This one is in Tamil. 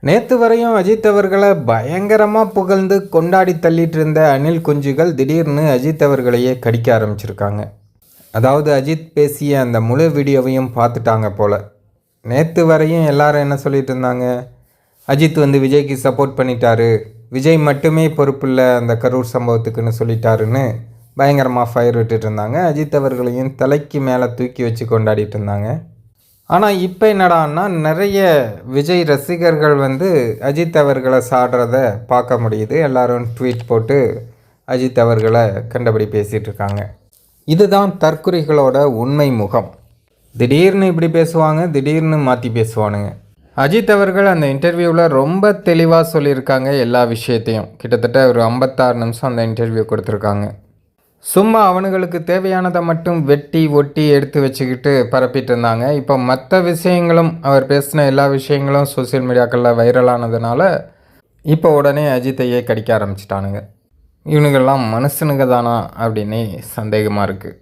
நேற்று வரையும் அஜித் அவர்களை பயங்கரமாக புகழ்ந்து கொண்டாடி தள்ளிட்டு இருந்த அணில் குஞ்சுகள் திடீர்னு அஜித் அவர்களையே கடிக்க ஆரம்பிச்சிருக்காங்க. அதாவது அஜித் பேசிய அந்த முழு வீடியோவையும் பார்த்துட்டாங்க போல். நேற்று வரையும் எல்லாரும் என்ன சொல்லிட்டு இருந்தாங்க, அஜித் விஜய்க்கு சப்போர்ட் பண்ணிட்டாரு, விஜய் மட்டுமே பொறுப்பில்லை அந்த கரூர் சம்பவத்துக்குன்னு சொல்லிட்டாருன்னு பயங்கரமாக ஃபயர் விட்டுட்டு இருந்தாங்க. அஜித் அவர்களையும் தலைக்கு மேலே தூக்கி வச்சு கொண்டாடிட்டு இருந்தாங்க. ஆனால் இப்போ என்னடான்னா நிறைய விஜய் ரசிகர்கள் அஜித் அவர்களை சாடுறத பார்க்க முடியுது. எல்லோரும் ட்வீட் போட்டு அஜித் அவர்களை கண்டபடி பேசிகிட்டு இருக்காங்க. இதுதான் தற்குறிகளோட உண்மை முகம். திடீர்னு இப்படி பேசுவாங்க, திடீர்னு மாற்றி பேசுவானுங்க. அஜித் அவர்கள் அந்த இன்டர்வியூவில் ரொம்ப தெளிவாக சொல்லியிருக்காங்க எல்லா விஷயத்தையும். கிட்டத்தட்ட ஒரு 56 நிமிஷம் அந்த இன்டர்வியூ கொடுத்துருக்காங்க. சும்மா அவனுங்களுக்கு தேவையானதை மட்டும் வெட்டி ஒட்டி எடுத்து வச்சுக்கிட்டு பரப்பிட்டு இருந்தாங்க. இப்போ மற்ற விஷயங்களும், அவர் பேசின எல்லா விஷயங்களும் சோசியல் மீடியாக்களில் வைரலானதுனால இப்போ உடனே அஜித்தையே கடிக்க ஆரம்பிச்சிட்டானுங்க. இவனுங்கள்லாம் மனுஷனுங்க தானா அப்படின்னே சந்தேகமாக இருக்குது.